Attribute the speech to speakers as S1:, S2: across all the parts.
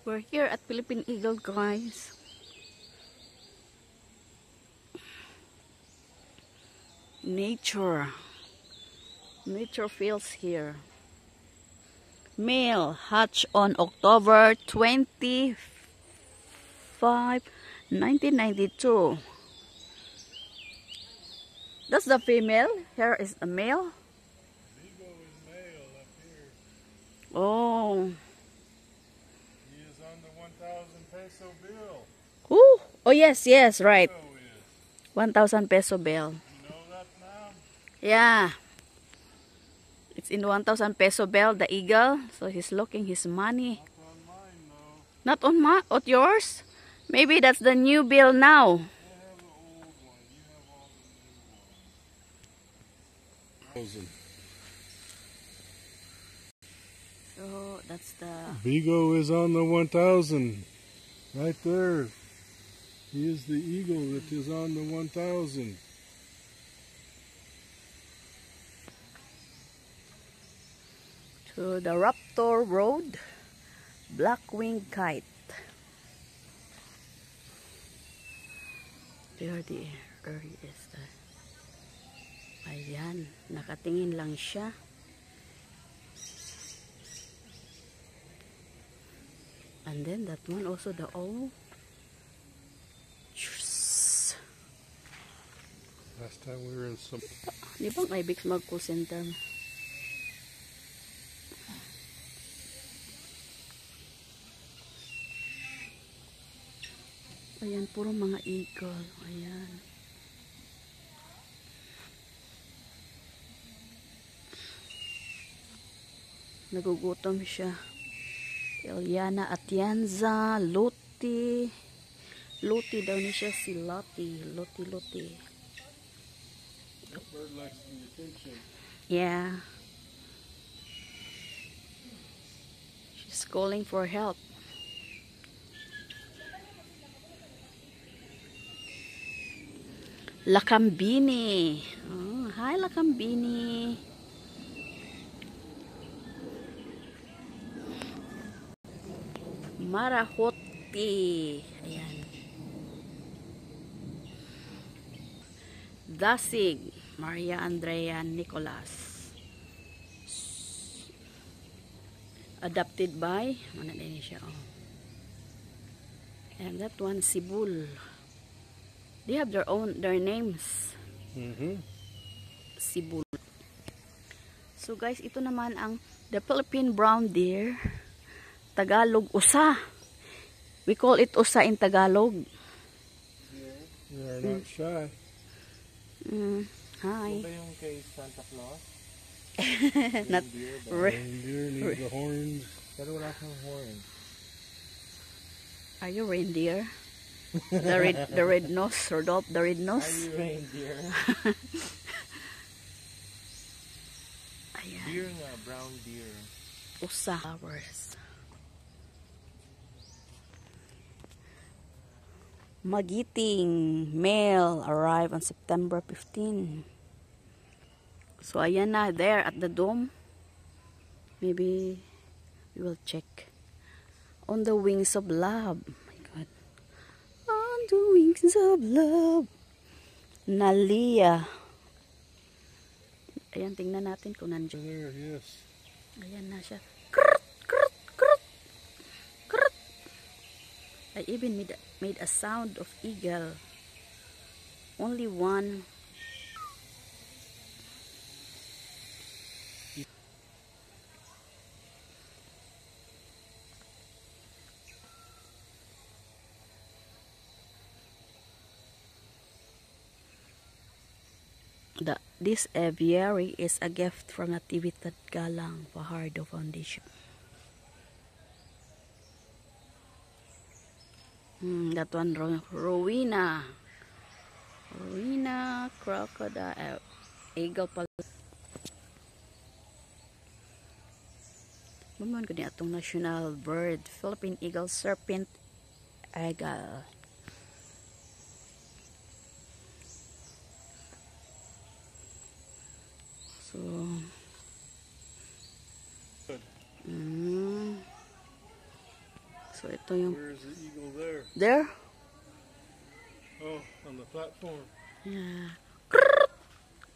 S1: We're here at Philippine Eagle, guys. Nature. Nature feels here. Male hatch on October 25, 1992. That's the female. Here is the male.
S2: Vigo is male up here.
S1: Oh.
S2: He is on the 1,000 peso bill.
S1: Ooh. Oh, yes, yes, right.
S2: Vigo is.
S1: 1,000 peso bill.
S2: You know that now?
S1: Yeah. It's in 1,000 peso bill, the eagle. So he's looking his money.
S2: Not on mine though.
S1: Not on on yours? Maybe that's the new bill now.
S2: I have the old one. You have all the new ones.
S1: So that's the...
S2: Vigo is on the 1,000. Right there. He is the eagle that is on the 1,000.
S1: To the Raptor Road, Blackwing Kite. There the area is the... Ayan, nakatingin lang siya. And then that one also the O.
S2: Last time we were in some...
S1: Di ba may Bix mag-center? Ayan, puro mga eagle. Ayan. Nagugutom siya. Eliana Atienza, Luti. Luti daw ni siya si Lottie. Luti.
S2: That bird likes the attention.
S1: Yeah. She's calling for help. Lakambini. Oh, hi Lakambini. Marahoti. Ayan. Dasig. Maria Andrea Nicolas. Adopted by, ano din siya, oh. And that one, Sibul. They have their names. Sibul. So guys, ito naman ang the Philippine brown deer. Tagalog, usa. We call it usa in Tagalog.
S2: You are not shy.
S1: Hi.
S3: Ito yung kay Santa Claus?
S1: Not
S2: Reindeer needs the horns.
S3: Pero wala siyang horn.
S1: Are you reindeer? The red nose, Rudolph, the red
S3: Are
S1: nose.
S3: you reindeer?
S1: Ayan.
S3: Deer nga, brown deer.
S1: Usa hours. Magiting male arrive on September 15. So ayan na, there at the dome. Maybe we will check. On the wings of love. Oh my God. On the wings of love. Nalia. Ayan, tingnan natin kung nandiyan.
S2: There, yes.
S1: Ayan na siya. Krut, krut, krut. Krut. I even made a sound of eagle. Only one. This aviary is a gift from Natividad Galang Fajardo Foundation. That one, Rowena. Rowena crocodile. Eagle pala. Maman ko niya itong national bird. Philippine eagle, serpent eagle. So, So ito yung
S2: Where's the eagle there?
S1: there.
S2: Oh, on the platform.
S1: Yeah. Krut,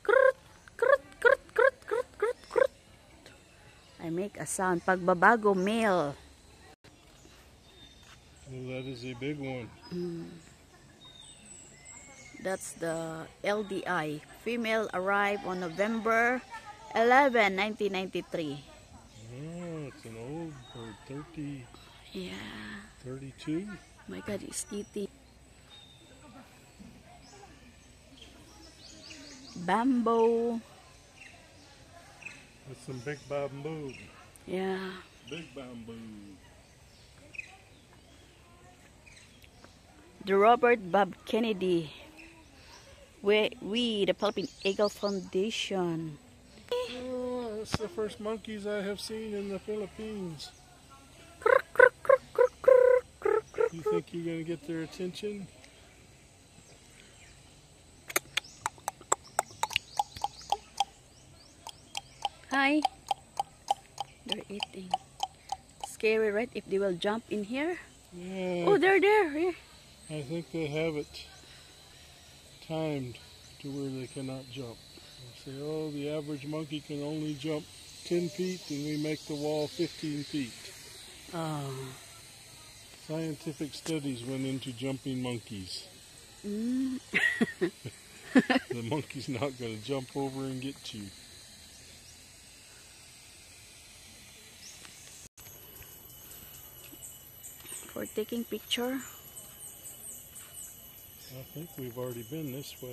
S1: krut, krut, krut, krut, krut, krut, krut. I make a sound. Pagbabago, male.
S2: Oh, that is a big one.
S1: That's the LDI. Female arrived on November 11, 1993.
S2: Oh, it's an old bird. 30,
S1: Yeah.
S2: 32.
S1: My God, it's eating. Bamboo.
S2: With some big bamboo.
S1: Yeah.
S2: Big bamboo.
S1: The Robert Bob Kennedy. We the Philippine Eagle Foundation.
S2: Oh, that's the first monkeys I have seen in the Philippines. You think you're going to get their attention?
S1: Hi. They're eating. Scary, right? If they will jump in here.
S2: Yeah.
S1: Oh, they're there. Yeah.
S2: I think they have it timed to where they cannot jump. They say, oh, the average monkey can only jump 10 feet and we make the wall 15 feet.
S1: Oh.
S2: Scientific studies went into jumping monkeys.
S1: Mm.
S2: The monkey's not going to jump over and get you.
S1: For taking picture.
S2: I think we've already been this way.